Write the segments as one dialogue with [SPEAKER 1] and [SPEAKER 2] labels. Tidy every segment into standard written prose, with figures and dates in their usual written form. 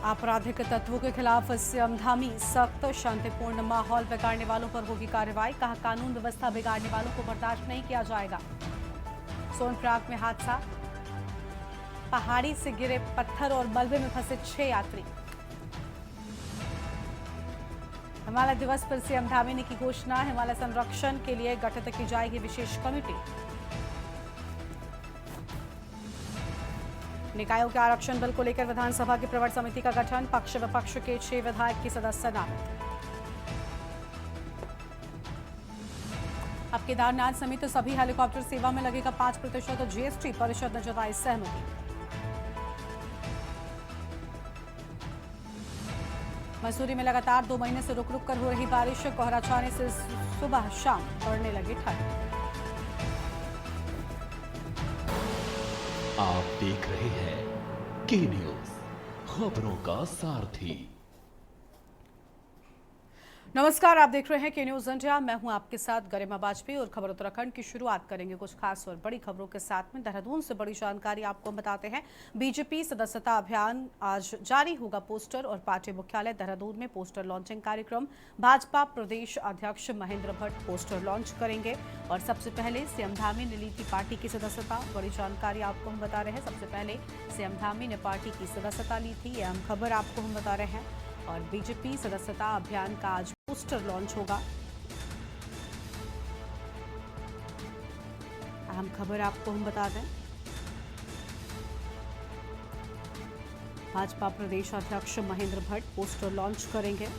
[SPEAKER 1] आपराधिक तत्वों के खिलाफ सीएम धामी सख्त, शांतिपूर्ण माहौल बिगाड़ने वालों पर होगी कार्रवाई। कहा, कानून व्यवस्था बिगाड़ने वालों को बर्दाश्त नहीं किया जाएगा। सोनप्रयाग में हादसा, पहाड़ी से गिरे पत्थर और मलबे में फंसे 6 यात्री। हिमालय दिवस पर सीएम धामी ने की घोषणा, हिमालय संरक्षण के लिए गठित की जाएगी विशेष कमेटी। निकायों के आरक्षण बिल को लेकर विधानसभा की प्रवर समिति का गठन, पक्ष विपक्ष के 6 विधायक की सदस्य नामित। अब केदारनाथ समेत सभी हेलीकॉप्टर सेवा में लगेगा 5% जीएसटी, परिषद ने जताई सहमति। मसूरी में लगातार 2 महीने से रुक रुक कर हो रही बारिश, कोहरा छाने से सुबह शाम बढ़ने लगी ठंड।
[SPEAKER 2] आप देख रहे हैं के न्यूज, खबरों का सारथी।
[SPEAKER 1] नमस्कार, आप देख रहे हैं के न्यूज इंडिया। मैं हूं आपके साथ गरिमा वाजपेयी और खबर उत्तराखंड की शुरुआत करेंगे कुछ खास और बड़ी खबरों के साथ में। देहरादून से बड़ी जानकारी आपको बताते हैं। बीजेपी सदस्यता अभियान आज जारी होगा। पोस्टर और पार्टी मुख्यालय देहरादून में पोस्टर लॉन्चिंग कार्यक्रम। भाजपा प्रदेश अध्यक्ष महेंद्र भट्ट पोस्टर लॉन्च करेंगे और सबसे पहले सीएम धामी ने ली थी पार्टी की सदस्यता। बड़ी जानकारी आपको हम बता रहे हैं। सबसे पहले सीएम धामी ने पार्टी की सदस्यता ली थी, यह अहम खबर आपको हम बता रहे हैं। और बीजेपी सदस्यता अभियान का आज पोस्टर लॉन्च होगा। अहम खबर आपको हम बता दें, भाजपा प्रदेश अध्यक्ष महेंद्र भट्ट पोस्टर लॉन्च करेंगे।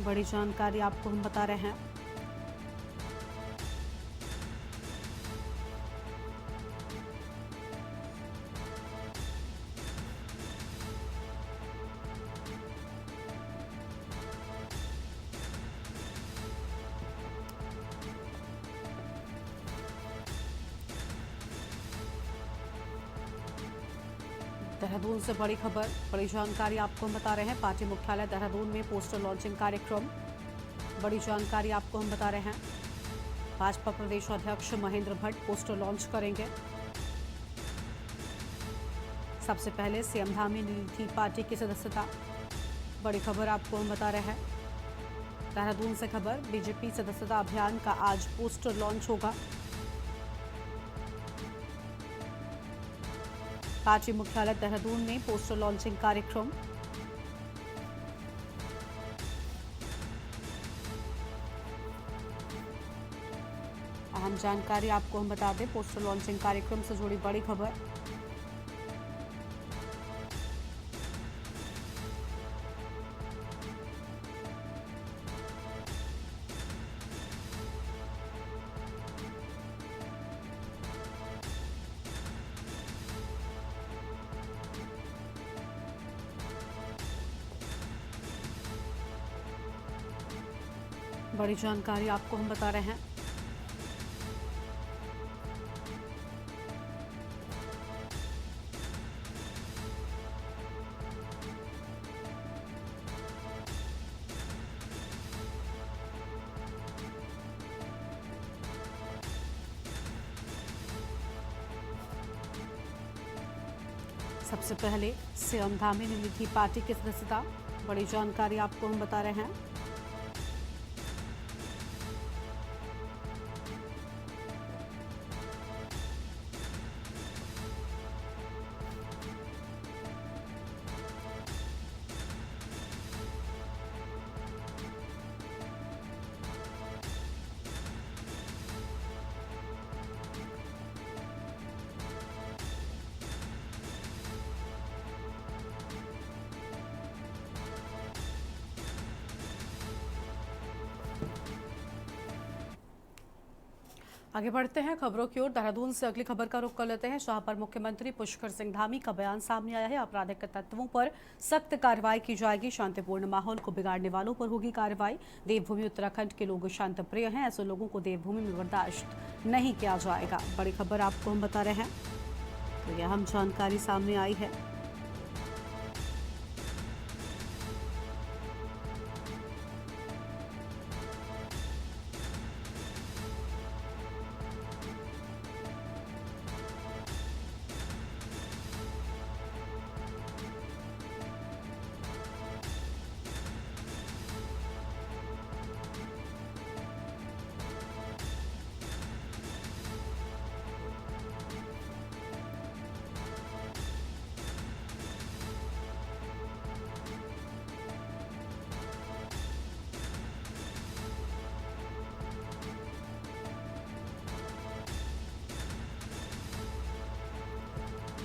[SPEAKER 1] बड़ी जानकारी आपको हम बता रहे हैं। देहरादून से बड़ी खबर, बड़ी जानकारी आपको हम बता रहे हैं। पार्टी मुख्यालय देहरादून में पोस्टर लॉन्चिंग कार्यक्रम। बड़ी जानकारी आपको हम बता रहे हैं। भाजपा प्रदेश अध्यक्ष महेंद्र भट्ट पोस्टर लॉन्च करेंगे। सबसे पहले सीएम धामी ने ली थी पार्टी की सदस्यता। बड़ी खबर आपको हम बता रहे हैं। देहरादून से खबर, बीजेपी सदस्यता अभियान का आज पोस्टर लॉन्च होगा। पार्टी मुख्यालय देहरादून में पोस्टर लॉन्चिंग कार्यक्रम। अहम जानकारी आपको हम बता दें, पोस्टर लॉन्चिंग कार्यक्रम से जुड़ी बड़ी खबर। बड़ी जानकारी आपको हम बता रहे हैं। सबसे पहले सीएम धामी ने ली थी पार्टी की सदस्यता। बड़ी जानकारी आपको हम बता रहे हैं। आगे बढ़ते हैं खबरों की ओर। देहरादून से अगली खबर का रुख कर लेते हैं, जहां पर मुख्यमंत्री पुष्कर सिंह धामी का बयान सामने आया है। आपराधिक तत्वों पर सख्त कार्रवाई की जाएगी, शांतिपूर्ण माहौल को बिगाड़ने वालों पर होगी कार्रवाई। देवभूमि उत्तराखंड के लोग शांत प्रिय हैं, ऐसे लोगों को देवभूमि में बर्दाश्त नहीं किया जाएगा। बड़ी खबर आपको हम बता रहे हैं, तो यह अहम जानकारी सामने आई है।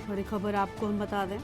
[SPEAKER 1] बड़ी खबर आपको हम बता दें।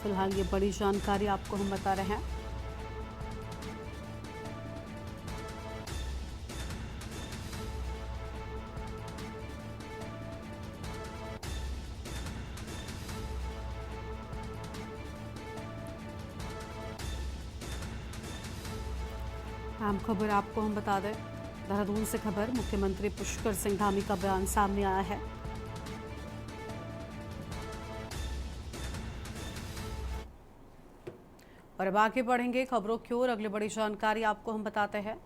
[SPEAKER 1] फिलहाल ये बड़ी जानकारी आपको हम बता रहे हैं। अहम खबर आपको हम बता दें। देहरादून से खबर, मुख्यमंत्री पुष्कर सिंह धामी का बयान सामने आया है। और अब आगे बढ़ेंगे खबरों की ओर। अगली बड़ी जानकारी आपको हम बताते हैं।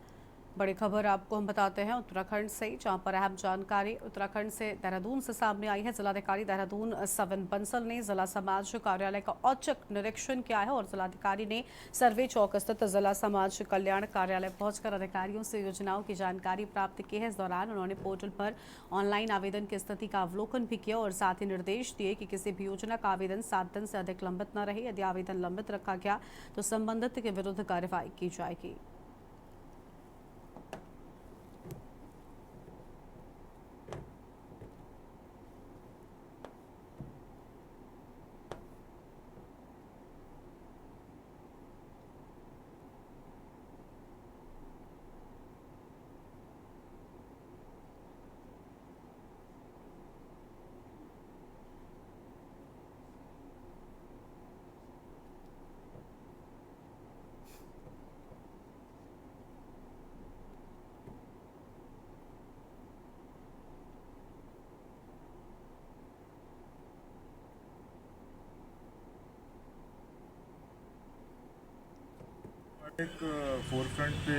[SPEAKER 1] बड़ी खबर आपको हम बताते हैं उत्तराखंड से, जहां पर अहम जानकारी उत्तराखंड से देहरादून से सामने आई है। जिलाधिकारी देहरादून सविन बंसल ने जिला समाज कार्यालय का औचक निरीक्षण किया है और जिलाधिकारी ने सर्वे चौक स्थित जिला समाज कल्याण कार्यालय पहुंचकर अधिकारियों से योजनाओं की जानकारी प्राप्त की है। इस दौरान उन्होंने पोर्टल पर ऑनलाइन आवेदन की स्थिति का अवलोकन भी किया और साथ ही निर्देश दिए कि किसी भी योजना का आवेदन 7 दिन से अधिक लंबित न रहे। यदि आवेदन लंबित रखा गया तो संबंधित के विरुद्ध कार्रवाई की जाएगी।
[SPEAKER 3] एक फोर फ्रंट पे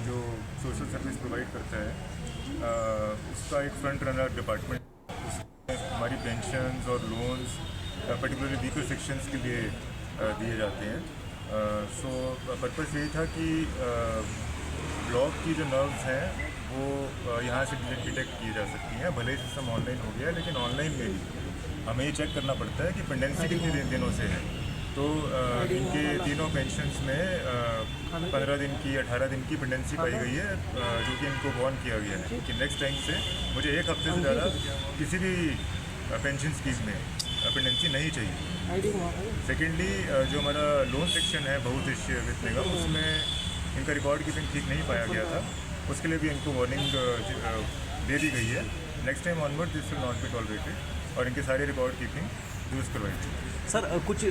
[SPEAKER 3] जो सोशल सर्विस प्रोवाइड करता है उसका एक फ्रंट रनर डिपार्टमेंट, उसमें हमारी पेंशन्स और लोन्स पर्टिकुलरली वीकर सेक्शंस के लिए दिए जाते हैं। सो पर्पस यही था कि ब्लॉक की जो नर्व्स हैं वो यहाँ से डिटेक्ट की जा सकती हैं। भले ही सिस्टम ऑनलाइन हो गया है, लेकिन ऑनलाइन में भी हमें ये चेक करना पड़ता है कि पेंडेंसी कितने दिनों से है। तो इनके तीनों पेंशन्स में 15 दिन की 18 दिन की पेंडेंसी पाई गई है, जो कि इनको वार्न किया गया है कि नेक्स्ट टाइम से मुझे एक हफ्ते से ज़्यादा किसी भी पेंशन स्कीम में पेंडेंसी नहीं चाहिए। सेकेंडली, जो हमारा लोन सेक्शन है बहुउद्देशीय वित्त निगम, उसमें इनका रिकॉर्ड कीपिंग ठीक नहीं पाया गया था, उसके लिए भी इनको वार्निंग दे दी गई है। Next time onward this will not be tolerated और इनके सारे रिकॉर्ड कीपिंग यूज़ करवाई थी।
[SPEAKER 4] सर कुछ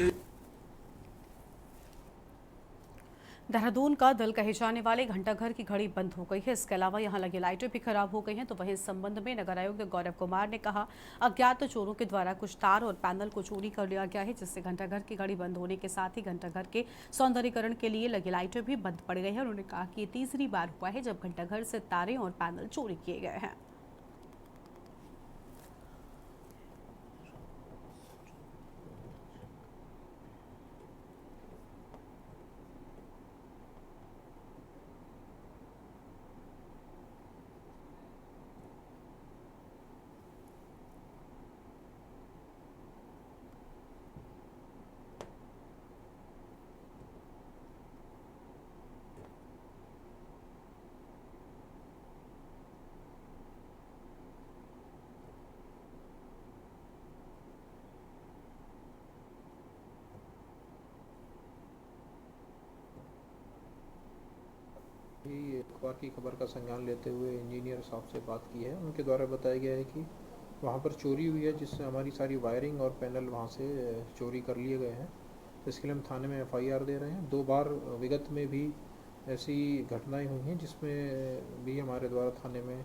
[SPEAKER 1] देहरादून का दिल कहे जाने वाले घंटाघर की घड़ी बंद हो गई है। इसके अलावा यहां लगी लाइटें भी खराब हो गई हैं। तो वहीं इस संबंध में नगर आयुक्त गौरव कुमार ने कहा, अज्ञात चोरों के द्वारा कुछ तार और पैनल को चोरी कर लिया गया है, जिससे घंटाघर की घड़ी बंद होने के साथ ही घंटाघर के सौंदर्यीकरण के लिए लगी लाइटें भी बंद पड़ गई है। उन्होंने कहा कि ये तीसरी बार हुआ है जब घंटाघर से तारें और पैनल चोरी किए गए हैं।
[SPEAKER 5] भी अखबार की खबर का संज्ञान लेते हुए इंजीनियर साहब से बात की है। उनके द्वारा बताया गया है कि
[SPEAKER 4] वहाँ पर चोरी हुई है, जिससे हमारी सारी वायरिंग और पैनल वहाँ से चोरी कर लिए गए हैं। तो इसके लिए हम थाने में FIR दे रहे हैं। 2 बार विगत में भी ऐसी घटनाएं हुई हैं जिसमें भी हमारे द्वारा थाने में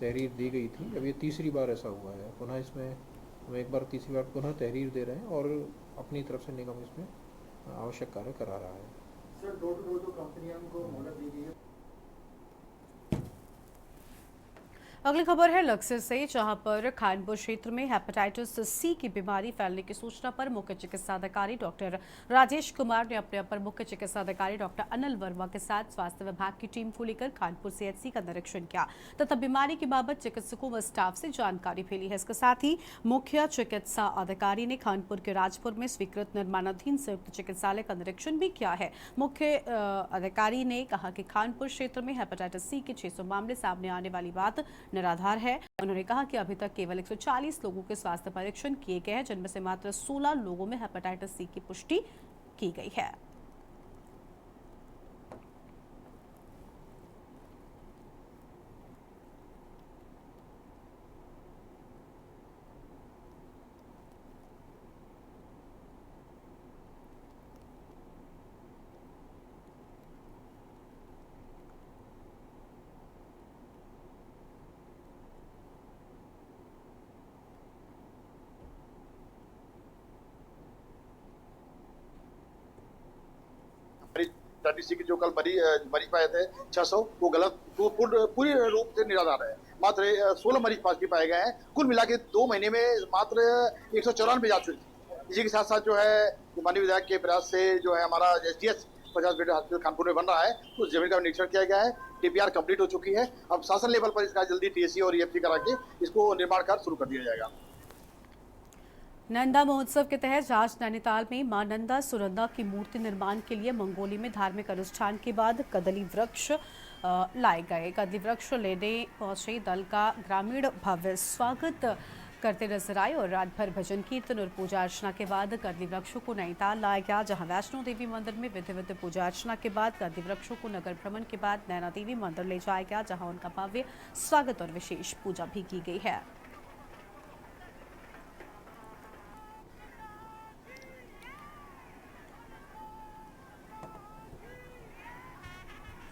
[SPEAKER 4] तहरीर दी गई थी। अब ये तीसरी बार ऐसा हुआ है। पुनः इसमें हम एक बार तीसरी बार पुनः तहरीर दे रहे हैं और अपनी तरफ से निगम इसमें आवश्यक कार्य करा रहा है।
[SPEAKER 5] सर, डोर टू डोर जो कंपनियों को मोहलत दी गई है।
[SPEAKER 1] अगली खबर है लक्सर से, जहां पर खानपुर क्षेत्र में हेपेटाइटिस C की बीमारी फैलने की सूचना पर मुख्य चिकित्सा अधिकारी डॉक्टर राजेश कुमार ने अपने अपर मुख्य चिकित्सा अधिकारी डॉक्टर अनिल वर्मा के साथ स्वास्थ्य विभाग की टीम को लेकर खानपुर CHC का निरीक्षण किया तथा बीमारी की बाबत चिकित्सकों व स्टाफ से जानकारी भी ली है। इसके साथ ही मुख्य चिकित्सा अधिकारी ने खानपुर के राजपुर में स्वीकृत निर्माणाधीन संयुक्त चिकित्सालय का निरीक्षण भी किया है। मुख्य अधिकारी ने कहा कि खानपुर क्षेत्र में हेपेटाइटिस C के 600 मामले सामने आने वाली बात निराधार है। उन्होंने कहा कि अभी तक केवल 140 लोगों के स्वास्थ्य परीक्षण किए गए हैं, जिनमें से मात्र 16 लोगों में हेपेटाइटिस C की पुष्टि की गई है।
[SPEAKER 6] TTC की जो कल मरीज पाए थे 600, वो गलत, वो पूरी रूप से निराधार है। मात्र 16 मरीज पॉजिटिव पाए गए हैं। कुल मिला के 2 महीने में मात्र 194 जांच हुई। इसी के साथ साथ जो है माननीय विधायक के प्रयास से जो है हमारा SGH 50 बेड हॉस्पिटल कानपुर में बन रहा है, उस जमीन का निरीक्षण किया गया है। TPR कंप्लीट हो चुकी है। अब शासन लेवल पर इसका जल्दी TSC और EFC करा के इसको निर्माण कार्य शुरू कर दिया जाएगा।
[SPEAKER 1] नंदा महोत्सव के तहत आज नैनीताल में मां नंदा सुनंदा की मूर्ति निर्माण के लिए मंगोली में धार्मिक अनुष्ठान के बाद कदली वृक्ष लाए गए। कदली वृक्ष लेने पहुंचे दल का ग्रामीण भव्य स्वागत करते नजर आए और रात भर भजन कीर्तन और पूजा अर्चना के बाद कदली वृक्षों को नैनीताल लाया गया, जहां वैष्णो देवी मंदिर में विधिवत पूजा अर्चना के बाद कदली वृक्षों को नगर भ्रमण के बाद नैना देवी मंदिर ले जाया गया, जहां उनका भव्य स्वागत और विशेष पूजा भी की गई है।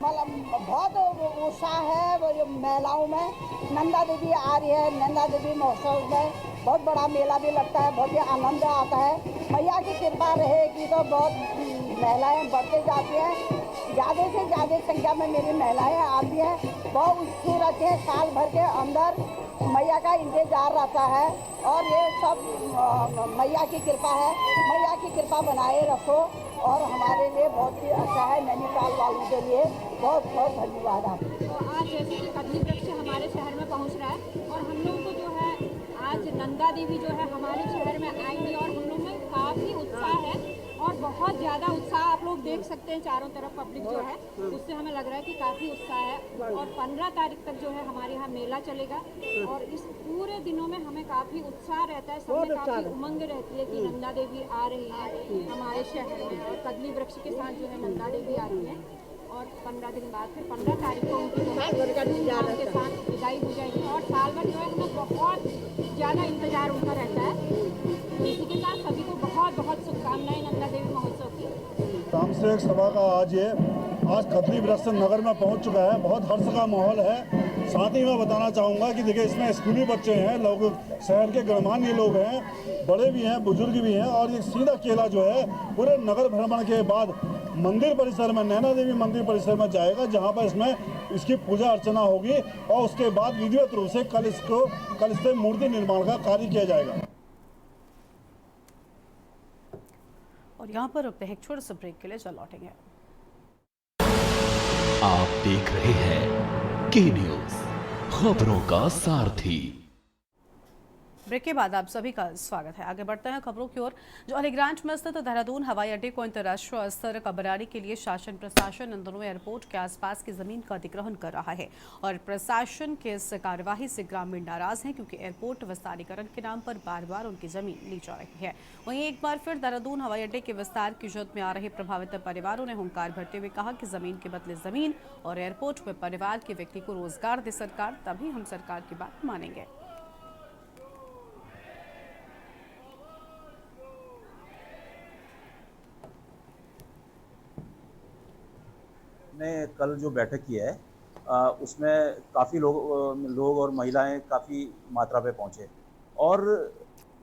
[SPEAKER 7] बहुत उत्साह है वो महिलाओं में। नंदा देवी आ रही है, नंदा देवी महोत्सव में बहुत बड़ा मेला भी लगता है, बहुत ही आनंद आता है। मैया की कृपा रहेगी तो बहुत महिलाएं बढ़ते जाती हैं। ज़्यादा से ज़्यादा संख्या में मेरी महिलाएं आती हैं, बहुत उत्सुक रहती हैं। साल भर के अंदर मैया का इंतजार रहता है और ये सब मैया की कृपा है। मैया की कृपा बनाए रखो और हमारे लिए बहुत ही अच्छा है। नैनीताल वालों के लिए बहुत बहुत धन्यवाद आपको।
[SPEAKER 8] तो आज जैसे कि कदली वृक्ष हमारे शहर में पहुंच रहा है और हम लोगों को जो है आज नंदा देवी जो है हमारे शहर में आएंगी और हम लोग में काफ़ी उत्साह है और बहुत ज़्यादा उत्साह आप लोग देख सकते हैं। चारों तरफ पब्लिक जो है उससे हमें लग रहा है कि काफ़ी उत्साह है और 15 तारीख तक जो है हमारे यहाँ मेला चलेगा और इस पूरे दिनों में हमें काफ़ी उत्साह रहता है। सब में काफ़ी उमंग रहती है कि नंदा देवी आ रही है हमारे शहर में और कदली वृक्ष के साथ जो है नंदा देवी आ रही है और 15 दिन बाद फिर 15 तारीख को उनकी धूमधाम के साथ विदाई हो जाएगी और साल भर जो है हमें बहुत ज़्यादा इंतजार उनका रहता है। इसी के साथ सभी को बहुत बहुत शुभकामनाएं नंदा देवी महोत्सव की।
[SPEAKER 9] तामसेक सभा का आज कदली वृक्ष नगर में पहुंच चुका है। बहुत हर्ष का माहौल है। साथ ही मैं बताना चाहूँगा कि देखिए इसमें स्कूली बच्चे हैं, लोग शहर के गणमान्य लोग हैं, बड़े भी हैं, बुजुर्ग भी हैं और ये सीधा केला जो है पूरे नगर भ्रमण के बाद मंदिर परिसर में नैना देवी मंदिर परिसर में जाएगा, जहां पर इसमें इसकी पूजा अर्चना होगी और उसके बाद विधिवत रूप से कल इससे मूर्ति निर्माण का कार्य किया जाएगा।
[SPEAKER 1] और यहाँ पर रुकते हैं एक छोटे से ब्रेक के लिए, चल लौटेंगे।
[SPEAKER 2] आप देख रहे हैं के न्यूज, खबरों का सारथी।
[SPEAKER 1] ब्रेक के बाद आप सभी का स्वागत है। आगे बढ़ते हैं खबरों की ओर। जो अलीग्रांट में स्थित देहरादून हवाई अड्डे को अंतर्राष्ट्रीय स्तर का बनाने के लिए शासन प्रशासन इन दोनों एयरपोर्ट के आसपास की जमीन का अधिग्रहण कर रहा है और प्रशासन के इस कार्यवाही से ग्रामीण नाराज हैं, क्योंकि एयरपोर्ट विस्तारीकरण के नाम पर बार बार उनकी जमीन ली जा रही है। वहीं एक बार फिर देहरादून हवाई अड्डे के विस्तार की जद में आ रहे प्रभावित परिवारों ने हुंकार भरते हुए कहा कि जमीन के बदले जमीन और एयरपोर्ट में परिवार के व्यक्ति को रोजगार दे सरकार, तभी हम सरकार की बात मानेंगे।
[SPEAKER 10] ने कल जो बैठक की है उसमें काफ़ी लोग और महिलाएं काफ़ी मात्रा पे पहुंचे और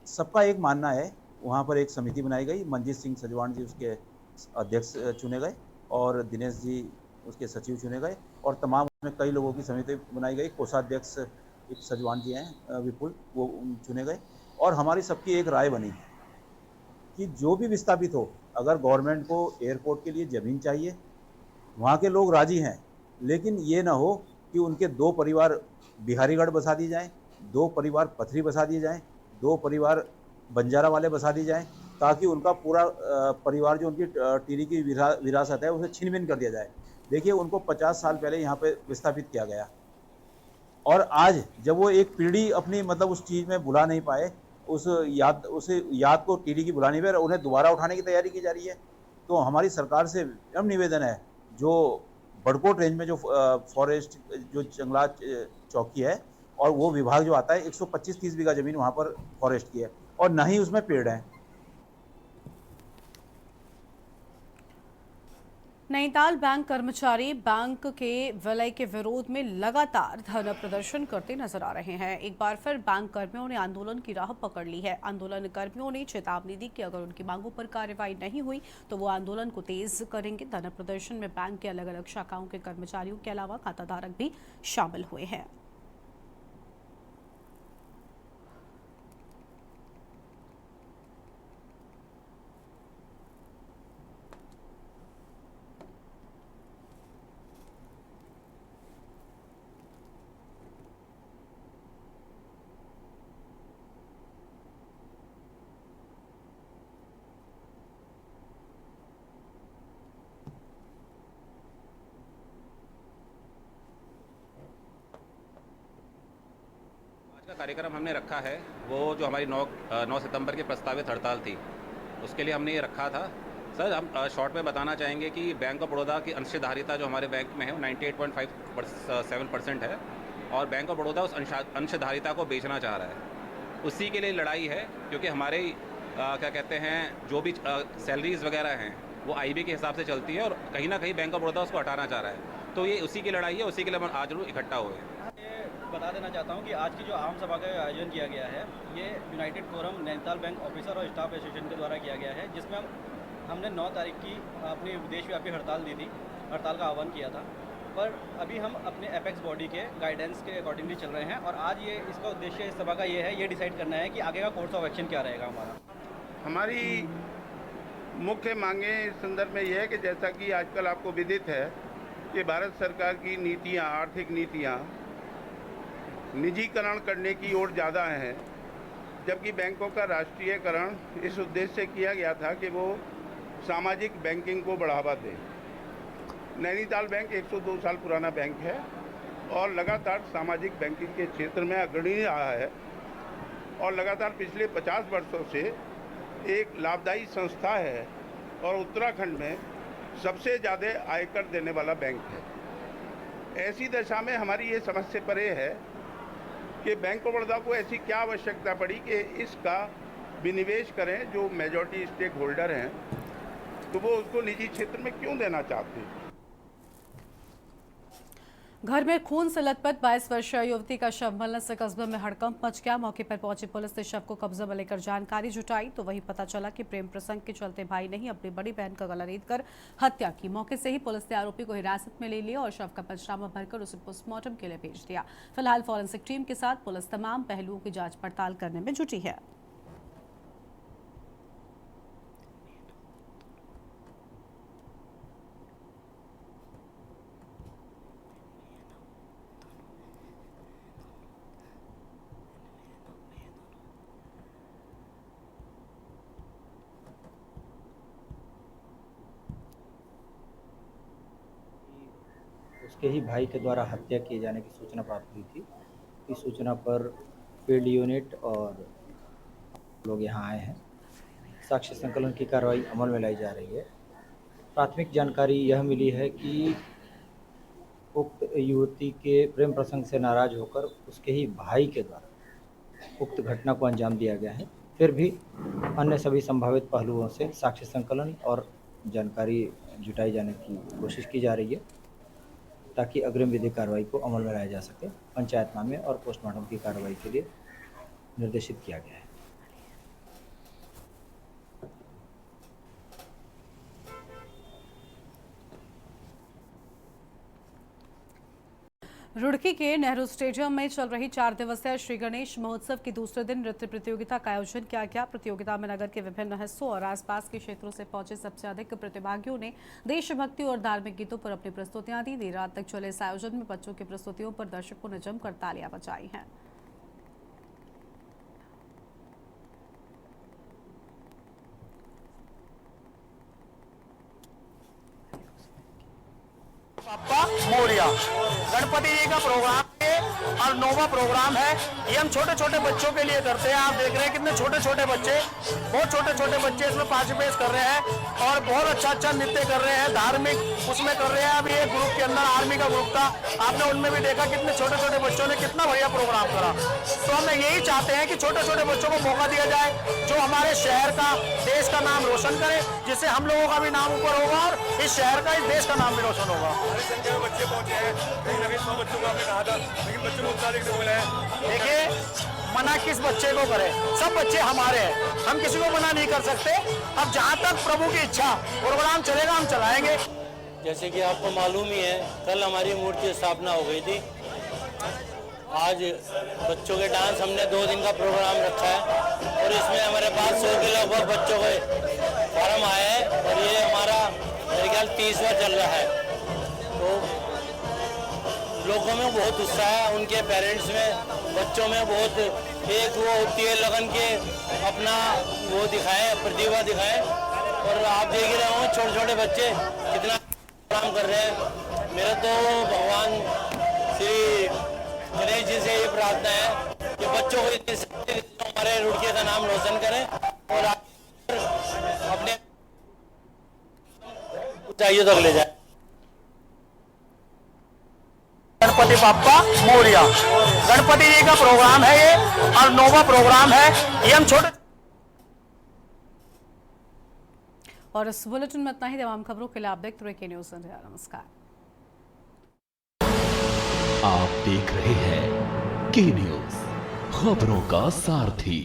[SPEAKER 10] सबका एक मानना है। वहाँ पर एक समिति बनाई गई, मंजीत सिंह सजवान जी उसके अध्यक्ष चुने गए और दिनेश जी उसके सचिव चुने गए और तमाम उसमें कई लोगों की समिति बनाई गई। कोषाध्यक्ष एक सजवान जी हैं विपुल, वो चुने गए और हमारी सबकी एक राय बनी कि जो भी विस्थापित हो, अगर गवर्नमेंट को एयरपोर्ट के लिए ज़मीन चाहिए, वहाँ के लोग राजी हैं, लेकिन ये ना हो कि उनके 2 परिवार बिहारीगढ़ बसा दिए जाएँ, 2 परिवार पथरी बसा दिए जाएँ, 2 परिवार बंजारा वाले बसा दिए जाएँ, ताकि उनका पूरा परिवार जो उनकी टिहरी की विरासत है उसे छिन-भिन कर दिया जाए। देखिए, उनको 50 साल पहले यहाँ पे विस्थापित किया गया और आज जब वो एक पीढ़ी अपनी मतलब उस चीज़ में भुला नहीं पाए, उस याद को टिहरी की भुला नहीं पाए, उन्हें दोबारा उठाने की तैयारी की जा रही है। तो हमारी सरकार से विनम्र निवेदन है, जो बड़कोट रेंज में जो फॉरेस्ट जो जंगलात चौकी है और वो विभाग जो आता है 125-30 बीघा ज़मीन वहाँ पर फॉरेस्ट की है और ना ही उसमें पेड़ हैं।
[SPEAKER 1] नैनीताल बैंक कर्मचारी बैंक के विलय के विरोध में लगातार धरना प्रदर्शन करते नजर आ रहे हैं। एक बार फिर बैंक कर्मियों ने आंदोलन की राह पकड़ ली है। आंदोलन कर्मियों ने चेतावनी दी कि अगर उनकी मांगों पर कार्रवाई नहीं हुई तो वो आंदोलन को तेज करेंगे। धरना प्रदर्शन में बैंक के अलग अलग शाखाओं के कर्मचारियों के अलावा खाताधारक भी शामिल हुए हैं।
[SPEAKER 11] का कार्यक्रम हमने रखा है, वो जो हमारी 9 सितंबर की प्रस्तावित हड़ताल थी उसके लिए हमने ये रखा था। सर, हम शॉर्ट में बताना चाहेंगे कि बैंक ऑफ बड़ौदा की अंशधारिता जो हमारे बैंक में है वो 98.57% है और बैंक ऑफ बड़ौदा उस अंशधारिता को बेचना चाह रहा है। उसी के लिए लड़ाई है, क्योंकि हमारे क्या कहते हैं जो भी सैलरीज वगैरह हैं वो आईबी के हिसाब से चलती है और कहीं ना कहीं बैंक ऑफ बड़ौदा उसको हटाना चाह रहा है। तो ये उसी की लड़ाई है, उसी के लिए हम आज इकट्ठा हुए हैं।
[SPEAKER 12] बता देना चाहता हूँ कि आज की जो आम सभा का आयोजन किया गया है ये United forum Nainital bank officer और स्टाफ एसोसिएशन के द्वारा किया गया है, जिसमें हमने 9 तारीख की अपनी देशव्यापी हड़ताल दी थी, हड़ताल का आह्वान किया था। पर अभी हम अपने एपेक्स बॉडी के गाइडेंस के अकॉर्डिंगली चल रहे हैं और आज ये इसका उद्देश्य इस सभा का ये है, ये डिसाइड करना है कि आगे का कोर्स ऑफ एक्शन क्या रहेगा हमारा।
[SPEAKER 13] हमारी मुख्य मांगे इस संदर्भ में ये है कि जैसा कि आजकल आपको विदित है कि भारत सरकार की नीतियाँ, आर्थिक नीतियाँ निजीकरण करने की ओर ज़्यादा है, जबकि बैंकों का राष्ट्रीयकरण इस उद्देश्य से किया गया था कि वो सामाजिक बैंकिंग को बढ़ावा दे। नैनीताल बैंक 102 साल पुराना बैंक है और लगातार सामाजिक बैंकिंग के क्षेत्र में अग्रणी रहा है और लगातार पिछले 50 वर्षों से एक लाभदायी संस्था है और उत्तराखंड में सबसे ज़्यादा आयकर देने वाला बैंक है। ऐसी दशा में हमारी ये समझ से परे है कि बैंक ऑफ बड़ौदा को ऐसी क्या आवश्यकता पड़ी कि इसका विनिवेश करें। जो मेजॉरिटी स्टेक होल्डर हैं तो वो उसको निजी क्षेत्र में क्यों देना चाहते हैं।
[SPEAKER 1] घर में खून से लथपथ 22 वर्षीय युवती का शव मिलने से कस्बे में हड़कंप मच गया। मौके पर पहुंची पुलिस ने शव को कब्जे में लेकर जानकारी जुटाई तो वही पता चला कि प्रेम प्रसंग के चलते भाई ने ही अपनी बड़ी बहन का गला रेतकर हत्या की। मौके से ही पुलिस ने आरोपी को हिरासत में ले लिया और शव का पंचनामा भरकर उसे पोस्टमार्टम के लिए भेज दिया। फिलहाल फॉरेंसिक टीम के साथ पुलिस तमाम पहलुओं की जाँच पड़ताल करने में जुटी है।
[SPEAKER 14] उसके ही भाई के द्वारा हत्या किए जाने की सूचना प्राप्त हुई थी। इस सूचना पर फील्ड यूनिट और लोग यहां आए हैं। साक्ष्य संकलन की कार्रवाई अमल में लाई जा रही है। प्राथमिक जानकारी यह मिली है कि उक्त युवती के प्रेम प्रसंग से नाराज होकर उसके ही भाई के द्वारा उक्त घटना को अंजाम दिया गया है। फिर भी अन्य सभी संभावित पहलुओं से साक्ष्य संकलन और जानकारी जुटाई जाने की कोशिश की जा रही है। ताकि अग्रिम विधिक कार्रवाई को अमल में लाया जा सके। पंचायतनामे और पोस्टमार्टम की कार्रवाई के लिए निर्देशित किया गया है।
[SPEAKER 1] रुड़की के नेहरू स्टेडियम में चल रही 4 दिवसीय श्री गणेश महोत्सव के दूसरे दिन नृत्य प्रतियोगिता का आयोजन किया गया। प्रतियोगिता में नगर के विभिन्न हिस्सों और आसपास के क्षेत्रों से पहुंचे सबसे अधिक प्रतिभागियों ने देशभक्ति और धार्मिक गीतों पर अपनी प्रस्तुतियां दी। देर रात तक चले इस आयोजन में बच्चों की प्रस्तुतियों पर दर्शकों ने जमकर तालियां बजाई हैं।
[SPEAKER 15] पापा मोरिया गणपति जी का प्रोग्राम है और नोवा प्रोग्राम है। ये हम छोटे छोटे बच्चों के लिए करते हैं। आप देख रहे हैं कितने छोटे छोटे बच्चे, बहुत छोटे छोटे बच्चे इसमें पार्टिसिपेट कर रहे हैं और बहुत अच्छा नृत्य कर रहे हैं, धार्मिक उसमें कर रहे हैं। अभी एक ग्रुप के अंदर आर्मी का ग्रुप था, आपने उनमें भी देखा कितने छोटे छोटे बच्चों ने कितना बढ़िया प्रोग्राम करा। तो हम यही चाहते हैं कि छोटे छोटे बच्चों को मौका दिया जाए जो हमारे शहर का, देश का नाम रोशन करे, जिससे हम लोगों का भी नाम ऊपर होगा और इस शहर का, इस देश का नाम भी रोशन होगा।
[SPEAKER 3] संख्या में बच्चे पहुंचे हैं, कहीं ना कहीं 100 बच्चों को आपने कहा था, लेकिन बच्चों को उत्साह देखने को मिला है।
[SPEAKER 15] देखिए, मना किस बच्चे को करें, सब बच्चे हमारे हैं, हम किसी को मना नहीं कर सकते। अब जहाँ तक प्रभु की इच्छा प्रोग्राम चलेगा हम चलाएंगे।
[SPEAKER 16] जैसे कि आपको मालूम ही है, कल हमारी मूर्ति स्थापना हो गई थी। आज बच्चों के डांस हमने 2 दिन का प्रोग्राम रखा है और इसमें हमारे पास 100 के लगभग बच्चों के फॉर्म आए हैं और ये हमारा मेरे ख्याल 30वां चल रहा है। तो लोगों में बहुत उत्साह है, उनके पेरेंट्स में, बच्चों में बहुत एक वो होती है लगन के अपना वो दिखाए, प्रतिभा दिखाए। और आप देख ही रहे हो छोटे छोटे बच्चे कितना काम कर रहे हैं। मेरा तो भगवान श्री गणेश जी से ये प्रार्थना है कि बच्चों को इतनी शक्ति हमारे रुड़की का नाम रोशन करें और अपने ऊंचाइयों तक ले जाए।
[SPEAKER 15] गणपति बाप्पा मोरिया गणपति जी का प्रोग्राम है ये और नोवा प्रोग्राम है। ये हम छोटे
[SPEAKER 1] और इस बुलेटिन में इतना ही। तमाम खबरों के लिए आप देखते रहिए न्यूज़ इंडिया। नमस्कार।
[SPEAKER 2] आप देख रहे हैं के न्यूज़, खबरों का सारथी।